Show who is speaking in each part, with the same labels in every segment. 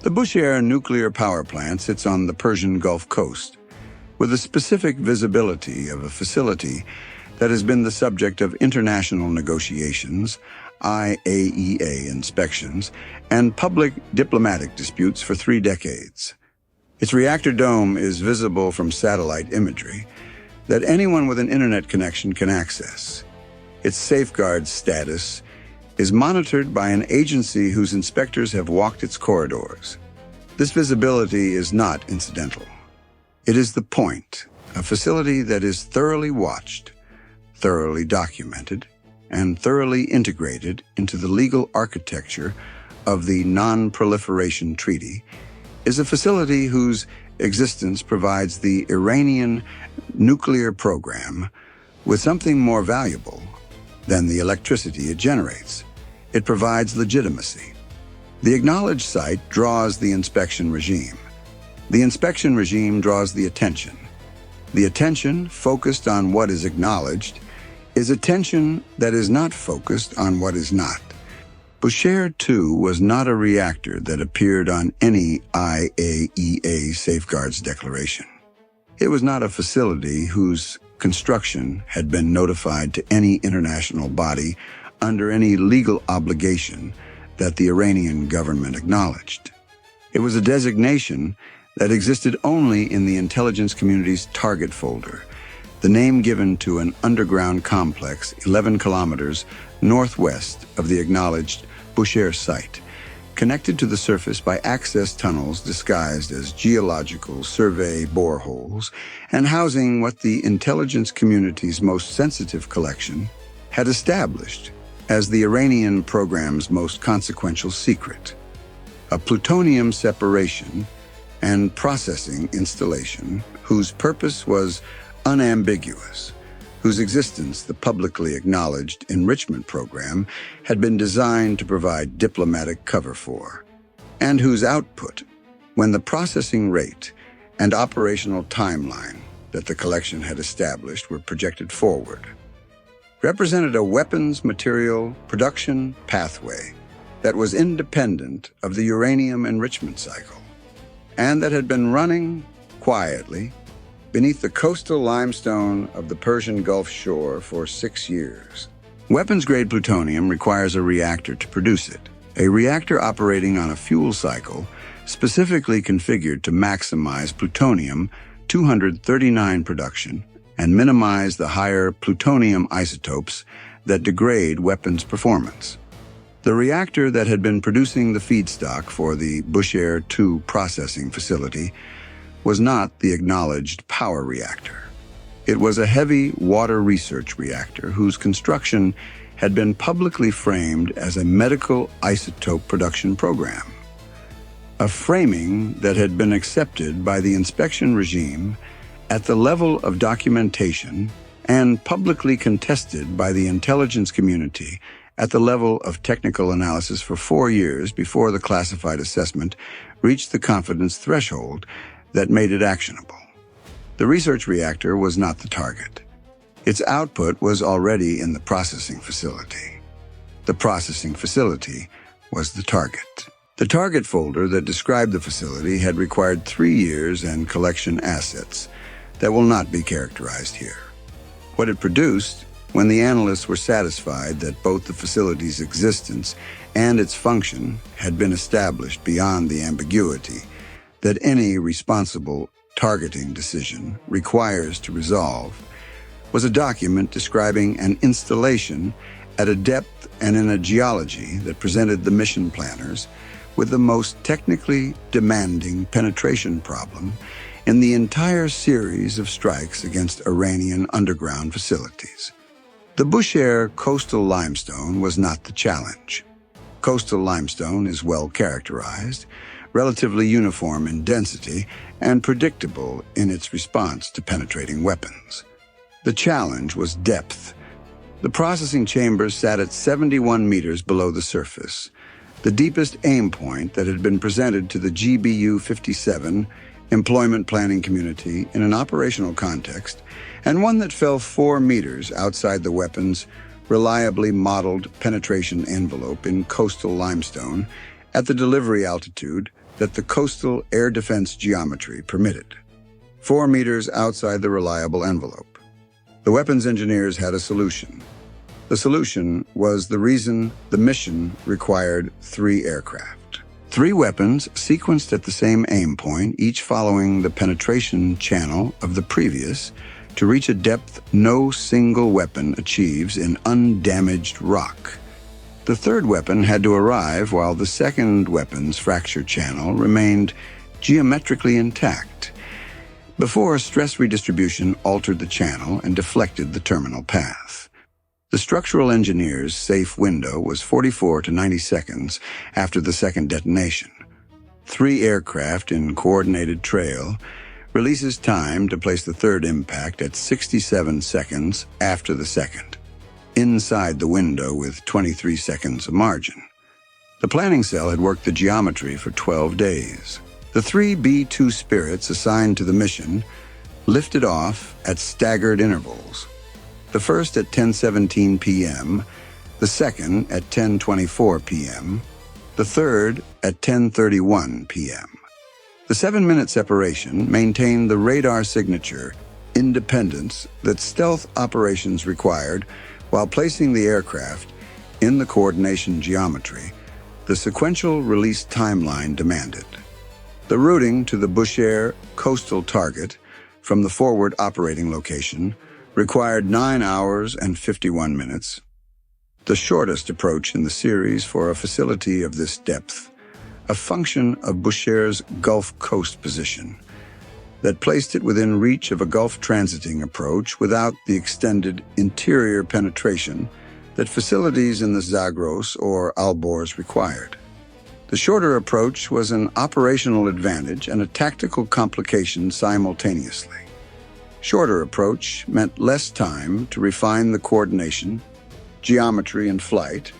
Speaker 1: The Bushehr nuclear power plant sits on the Persian Gulf coast, with a specific visibility of a facility that has been the subject of international negotiations, IAEA inspections, and public diplomatic disputes for 3 decades. Its reactor dome is visible from satellite imagery that anyone with an internet connection can access. Its safeguard status is monitored by an agency whose inspectors have walked its corridors. This visibility is not incidental. It is the point, a facility that is thoroughly watched, thoroughly documented, and thoroughly integrated into the legal architecture of the Non-Proliferation Treaty, is a facility whose existence provides the Iranian nuclear program with something more valuable than the electricity it generates. It provides legitimacy. The acknowledged site draws the inspection regime. The inspection regime draws the attention. The attention focused on what is acknowledged is attention that is not focused on what is not. Bushehr 2 was not a reactor that appeared on any IAEA safeguards declaration. It was not a facility whose construction had been notified to any international body under any legal obligation that the Iranian government acknowledged. It was a designation that existed only in the intelligence community's target folder, the name given to an underground complex 11 kilometers northwest of the acknowledged Bushehr site, connected to the surface by access tunnels disguised as geological survey boreholes, and housing what the intelligence community's most sensitive collection had established as the Iranian program's most consequential secret, a plutonium separation and processing installation whose purpose was unambiguous, whose existence the publicly acknowledged enrichment program had been designed to provide diplomatic cover for, and whose output, when the processing rate and operational timeline that the collection had established were projected forward, represented a weapons material production pathway that was independent of the uranium enrichment cycle, and that had been running quietly beneath the coastal limestone of the Persian Gulf shore for 6 years. Weapons-grade plutonium requires a reactor to produce it, a reactor operating on a fuel cycle specifically configured to maximize plutonium-239 production and minimize the higher plutonium isotopes that degrade weapons performance. The reactor that had been producing the feedstock for the Bushehr 2 processing facility was not the acknowledged power reactor. It was a heavy water research reactor whose construction had been publicly framed as a medical isotope production program, a framing that had been accepted by the inspection regime at the level of documentation and publicly contested by the intelligence community at the level of technical analysis for 4 years before the classified assessment reached the confidence threshold that made it actionable. The research reactor was not the target. Its output was already in the processing facility. The processing facility was the target. The target folder that described the facility had required 3 years and collection assets that will not be characterized here. What it produced, when the analysts were satisfied that both the facility's existence and its function had been established beyond the ambiguity that any responsible targeting decision requires to resolve, was a document describing an installation at a depth and in a geology that presented the mission planners with the most technically demanding penetration problem in the entire series of strikes against Iranian underground facilities. The Bushehr coastal limestone was not the challenge. Coastal limestone is well characterized, relatively uniform in density, and predictable in its response to penetrating weapons. The challenge was depth. The processing chambers sat at 71 meters below the surface, the deepest aim point that had been presented to the GBU-57 employment planning community in an operational context, and one that fell 4 meters outside the weapon's reliably modeled penetration envelope in coastal limestone at the delivery altitude that the coastal air defense geometry permitted, 4 meters outside the reliable envelope. The weapons engineers had a solution. The solution was the reason the mission required 3 aircraft. 3 weapons sequenced at the same aim point, each following the penetration channel of the previous, to reach a depth no single weapon achieves in undamaged rock. The 3rd weapon had to arrive while the 2nd weapon's fracture channel remained geometrically intact, before stress redistribution altered the channel and deflected the terminal path. The structural engineer's safe window was 44 to 90 seconds after the 2nd detonation. 3 aircraft in coordinated trail releases time to place the 3rd impact at 67 seconds after the 2nd, inside the window with 23 seconds of margin. The planning cell had worked the geometry for 12 days. The 3 B-2 spirits assigned to the mission lifted off at staggered intervals. The first at 10:17 p.m., the 2nd at 10:24 p.m., the 3rd at 10:31 p.m. The 7-minute separation maintained the radar signature independence that stealth operations required while placing the aircraft in the coordination geometry the sequential release timeline demanded. The routing to the Bushehr coastal target from the forward operating location required 9 hours and 51 minutes, the shortest approach in the series for a facility of this depth, a function of Bushehr's Gulf Coast position that placed it within reach of a Gulf transiting approach without the extended interior penetration that facilities in the Zagros or Alborz required. The shorter approach was an operational advantage and a tactical complication simultaneously. Shorter approach meant less time to refine the coordination, geometry, and flight,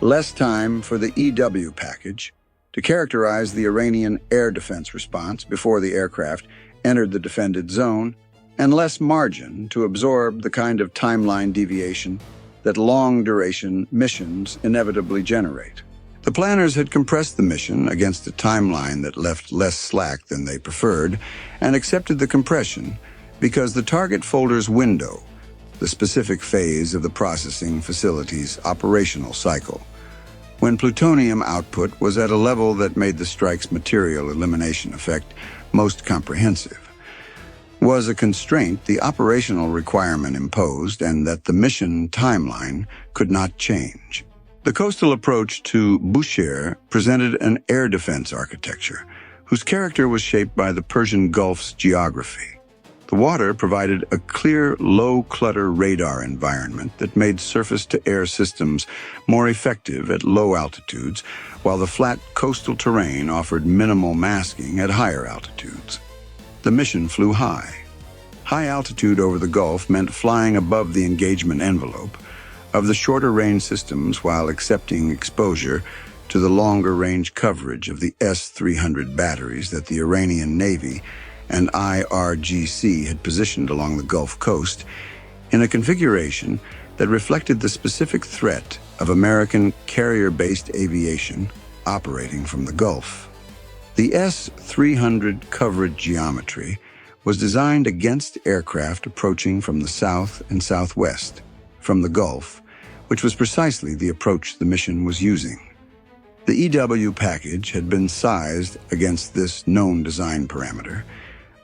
Speaker 1: less time for the EW package to characterize the Iranian air defense response before the aircraft entered the defended zone, and less margin to absorb the kind of timeline deviation that long-duration missions inevitably generate. The planners had compressed the mission against a timeline that left less slack than they preferred, and accepted the compression because the target folder's window, the specific phase of the processing facility's operational cycle, when plutonium output was at a level that made the strike's material elimination effect most comprehensive, was a constraint the operational requirement imposed and that the mission timeline could not change. The coastal approach to Bushehr presented an air defense architecture whose character was shaped by the Persian Gulf's geography. The water provided a clear, low-clutter radar environment that made surface-to-air systems more effective at low altitudes, while the flat coastal terrain offered minimal masking at higher altitudes. The mission flew high. High altitude over the Gulf meant flying above the engagement envelope of the shorter-range systems while accepting exposure to the longer-range coverage of the S-300 batteries that the Iranian Navy and IRGC had positioned along the Gulf Coast in a configuration that reflected the specific threat of American carrier-based aviation operating from the Gulf. The S-300 coverage geometry was designed against aircraft approaching from the south and southwest from the Gulf, which was precisely the approach the mission was using. The EW package had been sized against this known design parameter.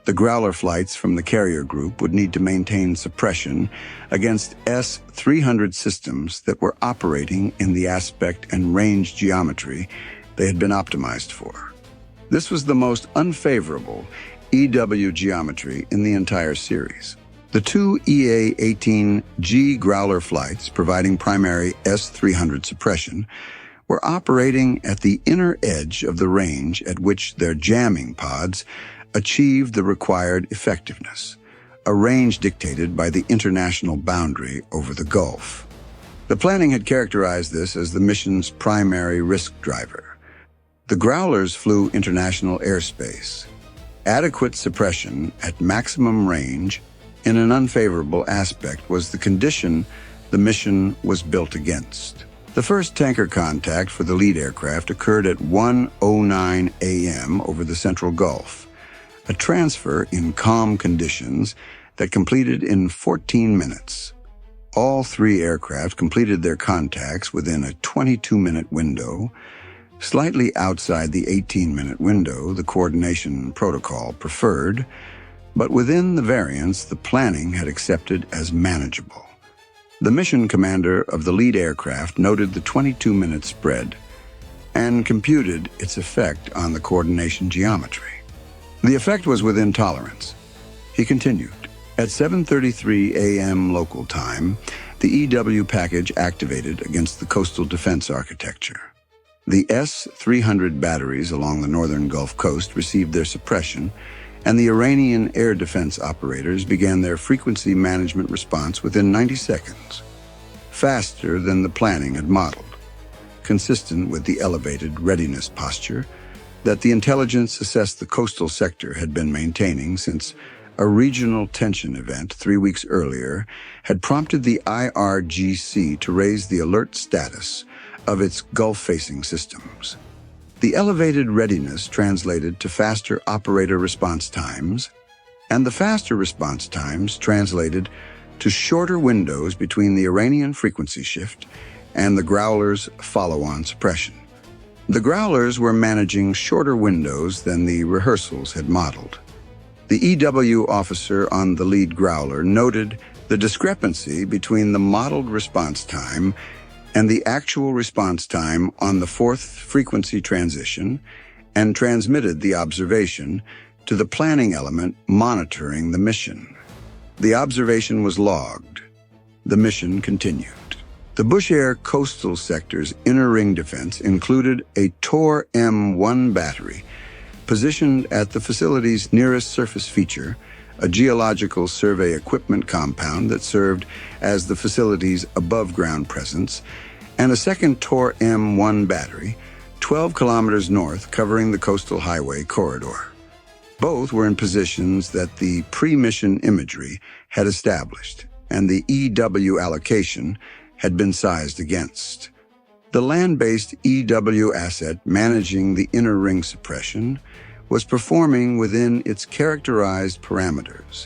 Speaker 1: The Growler flights from the carrier group would need to maintain suppression against S-300 systems that were operating in the aspect and range geometry they had been optimized for. This was the most unfavorable EW geometry in the entire series. The 2 EA-18G Growler flights providing primary S-300 suppression were operating at the inner edge of the range at which their jamming pods achieved the required effectiveness, a range dictated by the international boundary over the Gulf. The planning had characterized this as the mission's primary risk driver. The Growlers flew international airspace. Adequate suppression at maximum range in an unfavorable aspect was the condition the mission was built against. The first tanker contact for the lead aircraft occurred at 1:09 a.m. over the Central Gulf, a transfer in calm conditions that completed in 14 minutes. All three aircraft completed their contacts within a 22-minute window, slightly outside the 18-minute window the coordination protocol preferred, but within the variance the planning had accepted as manageable. The mission commander of the lead aircraft noted the 22-minute spread and computed its effect on the coordination geometry. The effect was within tolerance. He continued. At 7:33 a.m. local time, the EW package activated against the coastal defense architecture. The S-300 batteries along the northern Gulf Coast received their suppression, and the Iranian air defense operators began their frequency management response within 90 seconds, faster than the planning had modeled, consistent with the elevated readiness posture that the intelligence assessed the coastal sector had been maintaining since a regional tension event 3 weeks earlier had prompted the IRGC to raise the alert status of its Gulf-facing systems. The elevated readiness translated to faster operator response times, and the faster response times translated to shorter windows between the Iranian frequency shift and the Growlers' follow-on suppression. The Growlers were managing shorter windows than the rehearsals had modeled. The EW officer on the lead Growler noted the discrepancy between the modeled response time and the actual response time on the fourth frequency transition and transmitted the observation to the planning element monitoring the mission. The observation was logged. The mission continued. The Bushehr coastal sector's inner ring defense included a Tor M1 battery positioned at the facility's nearest surface feature, a geological survey equipment compound that served as the facility's above-ground presence, and a second Tor M1 battery, 12 kilometers north, covering the coastal highway corridor. Both were in positions that the pre-mission imagery had established, and the EW allocation had been sized against. The land-based EW asset managing the inner ring suppression was performing within its characterized parameters.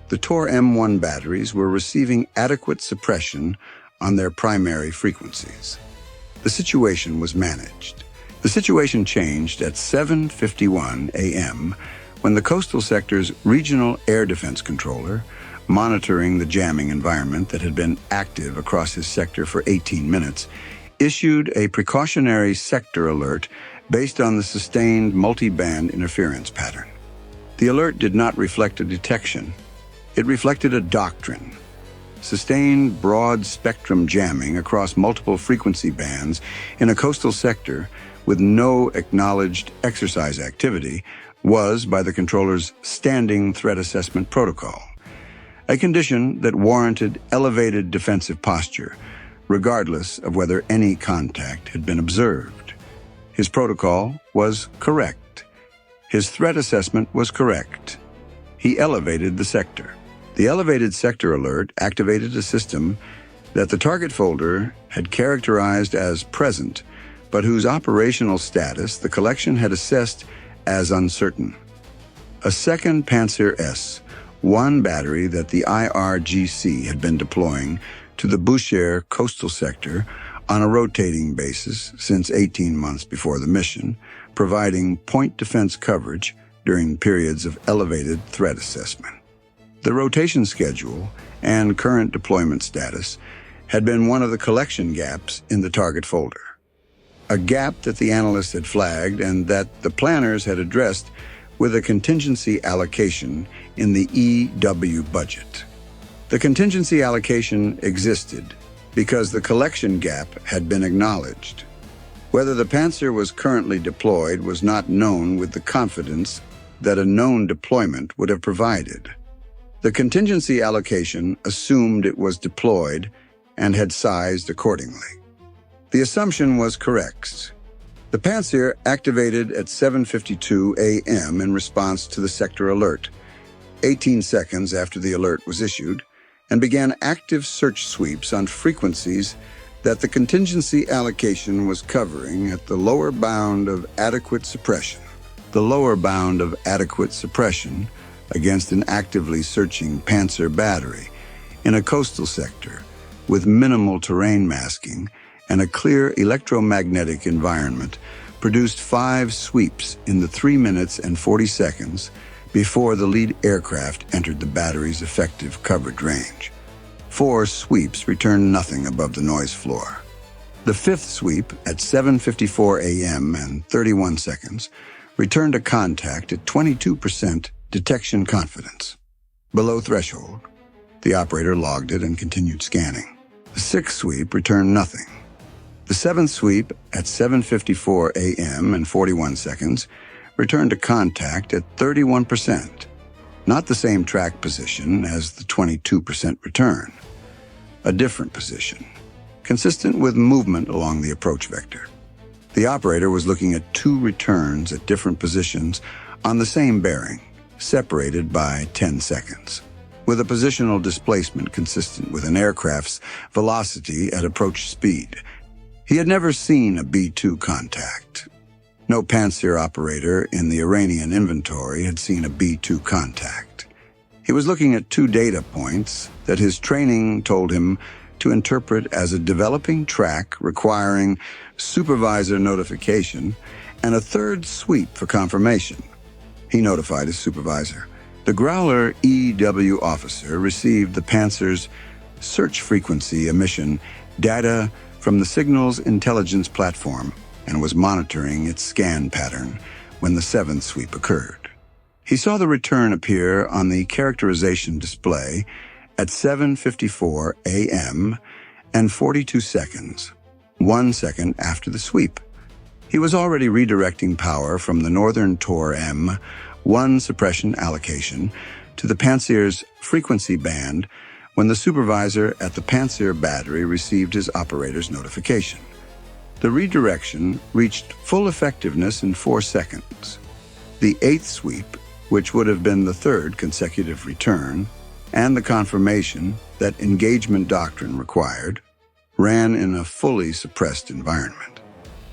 Speaker 1: The Tor M1 batteries were receiving adequate suppression on their primary frequencies. The situation was managed. The situation changed at 7:51 a.m. when the coastal sector's regional air defense controller, monitoring the jamming environment that had been active across his sector for 18 minutes, issued a precautionary sector alert based on the sustained multi-band interference pattern. The alert did not reflect a detection. It reflected a doctrine. Sustained broad-spectrum jamming across multiple frequency bands in a coastal sector with no acknowledged exercise activity was, by the controller's standing threat assessment protocol, a condition that warranted elevated defensive posture, regardless of whether any contact had been observed. His protocol was correct. His threat assessment was correct. He elevated the sector. The elevated sector alert activated a system that the target folder had characterized as present, but whose operational status the collection had assessed as uncertain. A second Pantsir S-1 battery that the IRGC had been deploying to the Bushehr coastal sector on a rotating basis since 18 months before the mission, providing point defense coverage during periods of elevated threat assessment. The rotation schedule and current deployment status had been one of the collection gaps in the target folder, a gap that the analysts had flagged and that the planners had addressed with a contingency allocation in the EW budget. The contingency allocation existed because the collection gap had been acknowledged. Whether the Pantsir was currently deployed was not known with the confidence that a known deployment would have provided. The contingency allocation assumed it was deployed and had sized accordingly. The assumption was correct. The Pantsir activated at 7:52 a.m. in response to the sector alert, 18 seconds after the alert was issued, and began active search sweeps on frequencies that the contingency allocation was covering at the lower bound of adequate suppression. The lower bound of adequate suppression against an actively searching Pantsir battery in a coastal sector with minimal terrain masking and a clear electromagnetic environment produced 5 sweeps in the 3 minutes and 40 seconds before the lead aircraft entered the battery's effective coverage range. 4 sweeps returned nothing above the noise floor. The 5th sweep at 7:54 a.m. and 31 seconds returned a contact at 22% detection confidence. Below threshold, the operator logged it and continued scanning. The 6th sweep returned nothing. The 7th sweep at 7:54 a.m. and 41 seconds returned a contact at 31%, not the same track position as the 22% return, a different position, consistent with movement along the approach vector. The operator was looking at 2 returns at different positions on the same bearing, separated by 10 seconds, with a positional displacement consistent with an aircraft's velocity at approach speed. He had never seen a B-2 contact. No Pantsir operator in the Iranian inventory had seen a B-2 contact. He was looking at 2 data points that his training told him to interpret as a developing track requiring supervisor notification and a 3rd sweep for confirmation. He notified his supervisor. The Growler EW officer received the Pantsir's search frequency emission data from the signals intelligence platform and was monitoring its scan pattern when the 7th sweep occurred. He saw the return appear on the characterization display at 7:54 a.m. and 42 seconds, 1 second after the sweep. He was already redirecting power from the Northern Tor M1 suppression allocation to the Pantsir's frequency band when the supervisor at the Pantsir battery received his operator's notification. The redirection reached full effectiveness in 4 seconds. The 8th sweep, which would have been the 3rd consecutive return, and the confirmation that engagement doctrine required, ran in a fully suppressed environment.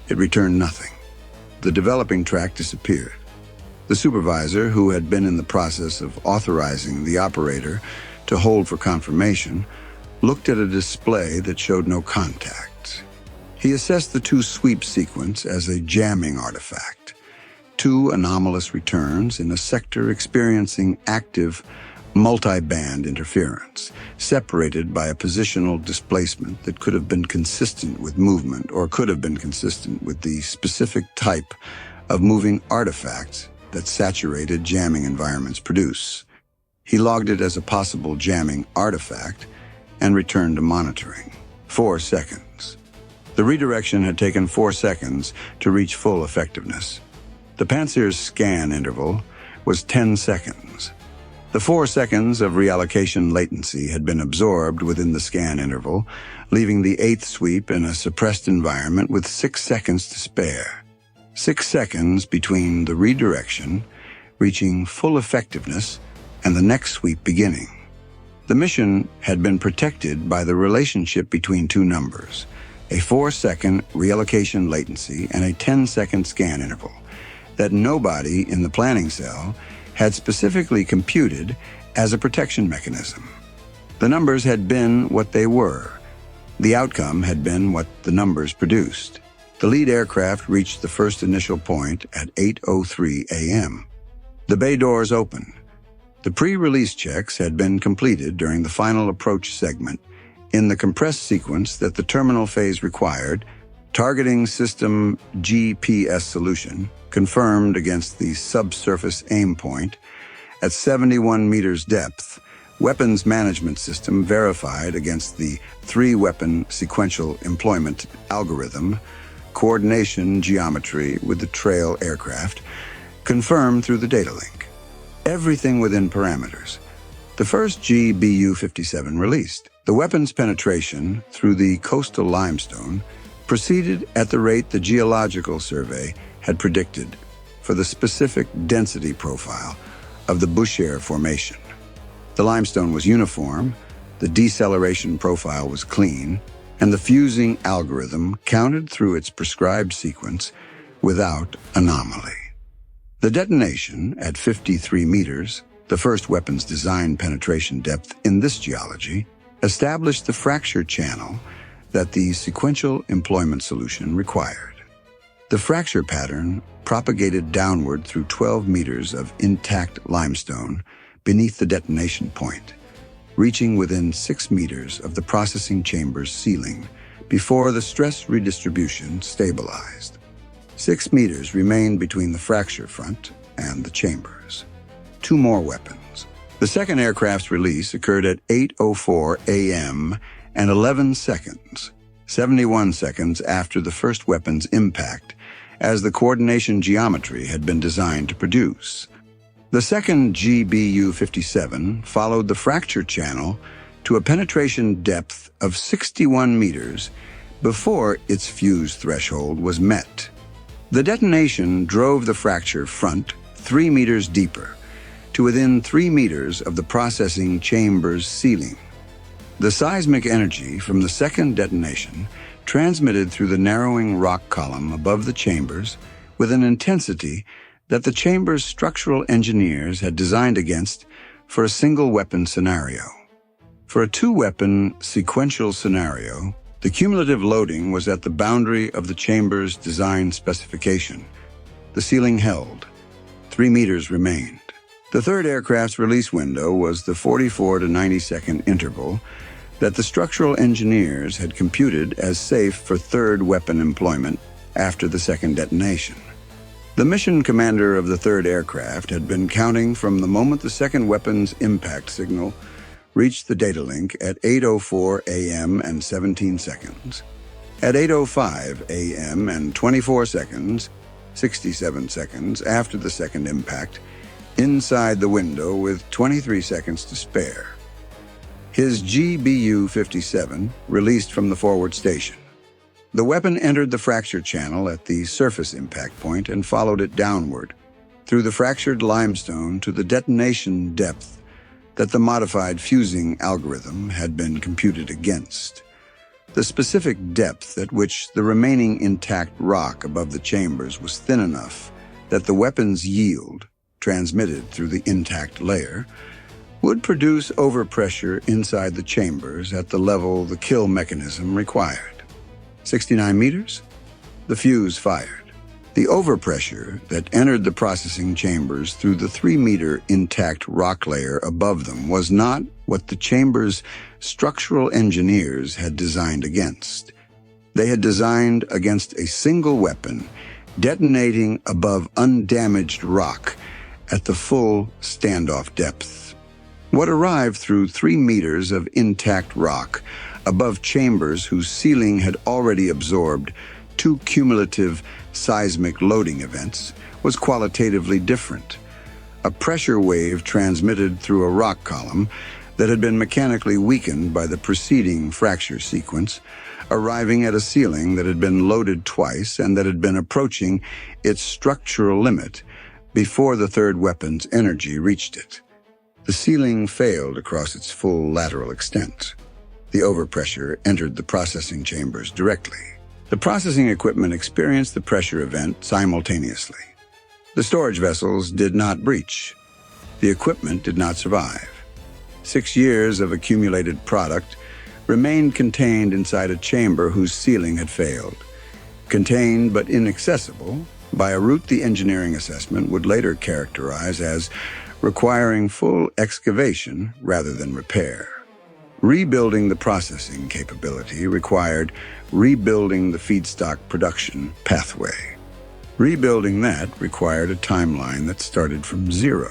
Speaker 1: It returned nothing. The developing track disappeared. The supervisor, who had been in the process of authorizing the operator to hold for confirmation, looked at a display that showed no contacts. He assessed the 2 sweep sequence as a jamming artifact, 2 anomalous returns in a sector experiencing active multi-band interference, separated by a positional displacement that could have been consistent with movement or could have been consistent with the specific type of moving artifacts that saturated jamming environments produce. He logged it as a possible jamming artifact and returned to monitoring. 4 seconds. The redirection had taken 4 seconds to reach full effectiveness. The Pantsir's scan interval was 10 seconds. The 4 seconds of reallocation latency had been absorbed within the scan interval, leaving the 8th sweep in a suppressed environment with 6 seconds to spare. 6 seconds between the redirection, reaching full effectiveness, and the next sweep beginning. The mission had been protected by the relationship between 2 numbers, a 4-second reallocation latency and a 10-second scan interval, that nobody in the planning cell had specifically computed as a protection mechanism. The numbers had been what they were. The outcome had been what the numbers produced. The lead aircraft reached the first initial point at 8:03 a.m. The bay doors opened. The pre-release checks had been completed during the final approach segment in the compressed sequence that the terminal phase required. Targeting system GPS solution confirmed against the subsurface aim point at 71 meters depth. Weapons management system verified against the 3-weapon sequential employment algorithm. Coordination geometry with the trail aircraft confirmed through the data link. Everything within parameters. The first GBU-57 released. The weapons penetration through the coastal limestone proceeded at the rate the geological survey had predicted for the specific density profile of the Bushehr formation. The limestone was uniform, the deceleration profile was clean, and the fusing algorithm counted through its prescribed sequence without anomaly. The detonation at 53 meters, the first weapon's design penetration depth in this geology, established the fracture channel that the sequential employment solution required. The fracture pattern propagated downward through 12 meters of intact limestone beneath the detonation point, reaching within 6 meters of the processing chamber's ceiling before the stress redistribution stabilized. 6 meters remained between the fracture front and the chambers. 2 more weapons. The second aircraft's release occurred at 8:04 a.m. and 11 seconds, 71 seconds after the first weapon's impact, as the coordination geometry had been designed to produce. The second GBU-57 followed the fracture channel to a penetration depth of 61 meters before its fuse threshold was met. The detonation drove the fracture front 3 meters deeper, to within 3 meters of the processing chamber's ceiling. The seismic energy from the second detonation transmitted through the narrowing rock column above the chambers with an intensity that the chamber's structural engineers had designed against for a single weapon scenario. For a 2-weapon sequential scenario, the cumulative loading was at the boundary of the chamber's design specification. The ceiling held. 3 meters remained. The third aircraft's release window was the 44 to 90-second interval that the structural engineers had computed as safe for third weapon employment after the second detonation. The mission commander of the third aircraft had been counting from the moment the second weapon's impact signal reached the data link at 8:04 a.m. and 17 seconds. At 8:05 a.m. and 24 seconds, 67 seconds after the second impact, inside the window with 23 seconds to spare. His GBU-57 released from the forward station. The weapon entered the fracture channel at the surface impact point and followed it downward, through the fractured limestone to the detonation depth that the modified fusing algorithm had been computed against. The specific depth at which the remaining intact rock above the chambers was thin enough that the weapon's yield, transmitted through the intact layer, would produce overpressure inside the chambers at the level the kill mechanism required. 69 meters? The fuse fired. The overpressure that entered the processing chambers through the 3-meter intact rock layer above them was not what the chamber's structural engineers had designed against. They had designed against a single weapon detonating above undamaged rock at the full standoff depth. What arrived through 3 meters of intact rock above chambers whose ceiling had already absorbed 2 cumulative seismic loading events was qualitatively different. A pressure wave transmitted through a rock column that had been mechanically weakened by the preceding fracture sequence, arriving at a ceiling that had been loaded twice and that had been approaching its structural limit before the third weapon's energy reached it. The ceiling failed across its full lateral extent. The overpressure entered the processing chambers directly. The processing equipment experienced the pressure event simultaneously. The storage vessels did not breach. The equipment did not survive. 6 years of accumulated product remained contained inside a chamber whose ceiling had failed, contained but inaccessible by a route the engineering assessment would later characterize as requiring full excavation rather than repair. Rebuilding the processing capability required rebuilding the feedstock production pathway. Rebuilding that required a timeline that started from zero.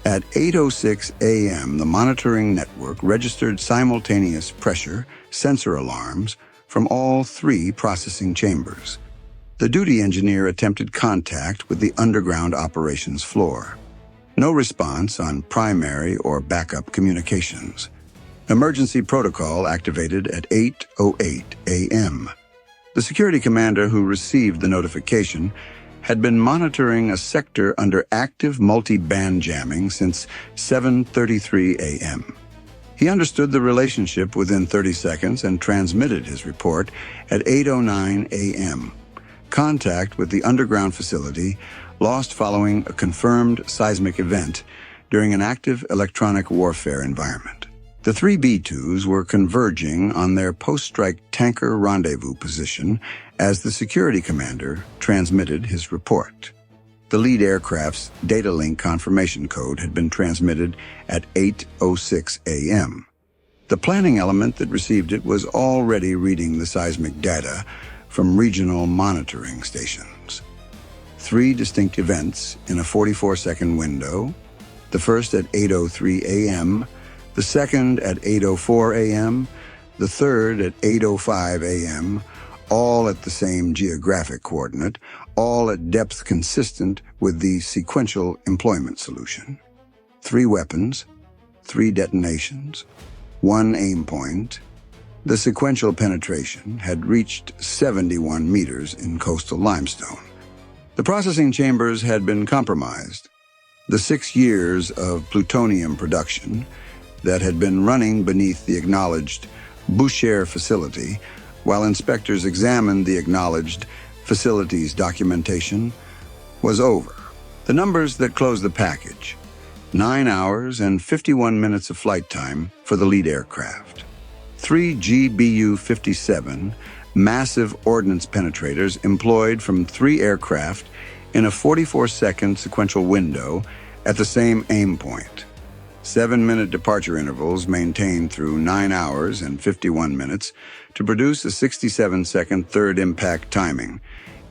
Speaker 1: At 8:06 a.m., the monitoring network registered simultaneous pressure sensor alarms from all 3 processing chambers. The duty engineer attempted contact with the underground operations floor. No response on primary or backup communications. Emergency protocol activated at 8:08 a.m. The security commander who received the notification had been monitoring a sector under active multi-band jamming since 7:33 a.m. He understood the relationship within 30 seconds and transmitted his report at 8:09 a.m. Contact with the underground facility lost following a confirmed seismic event during an active electronic warfare environment. The three B-2s were converging on their post-strike tanker rendezvous position as the security commander transmitted his report. The lead aircraft's data link confirmation code had been transmitted at 8:06 a.m. The planning element that received it was already reading the seismic data from regional monitoring stations. Three distinct events in a 44-second window, the first at 8:03 a.m., the second at 8:04 a.m., the third at 8:05 a.m., all at the same geographic coordinate, all at depth consistent with the sequential employment solution. 3 weapons, 3 detonations, 1 aim point. The sequential penetration had reached 71 meters in coastal limestone. The processing chambers had been compromised. The 6 years of plutonium production that had been running beneath the acknowledged Bushehr facility, while inspectors examined the acknowledged facility's documentation, was over. The numbers that closed the package: 9 hours and 51 minutes of flight time for the lead aircraft. 3 GBU-57 Massive Ordnance Penetrators employed from 3 aircraft in a 44-second sequential window at the same aim point. 7-minute departure intervals maintained through 9 hours and 51 minutes to produce a 67-second third impact timing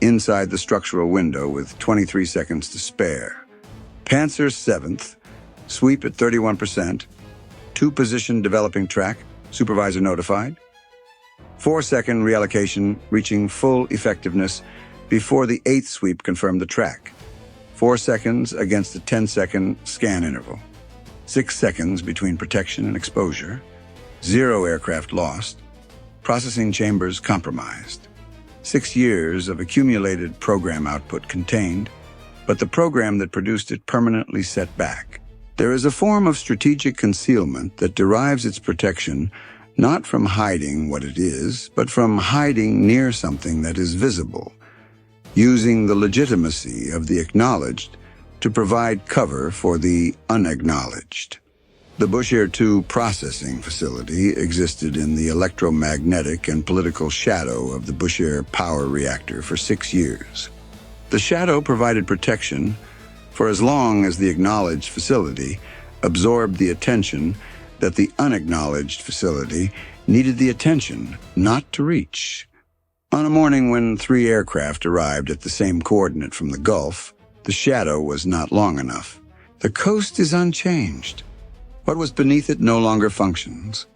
Speaker 1: inside the structural window with 23 seconds to spare. Pantsir 7th, sweep at 31%, 2-position developing track, supervisor notified. 4-second reallocation reaching full effectiveness before the 8th sweep confirmed the track. 4 seconds against a 10-second scan interval. 6 seconds between protection and exposure. 0 aircraft lost. Processing chambers compromised. 6 years of accumulated program output contained, but the program that produced it permanently set back. There is a form of strategic concealment that derives its protection not from hiding what it is, but from hiding near something that is visible, using the legitimacy of the acknowledged to provide cover for the unacknowledged. The Bushehr 2 processing facility existed in the electromagnetic and political shadow of the Bushehr power reactor for 6 years. The shadow provided protection for as long as the acknowledged facility absorbed the attention that the unacknowledged facility needed the attention not to reach. On a morning when 3 aircraft arrived at the same coordinate from the Gulf, the shadow was not long enough. The coast is unchanged. What was beneath it no longer functions.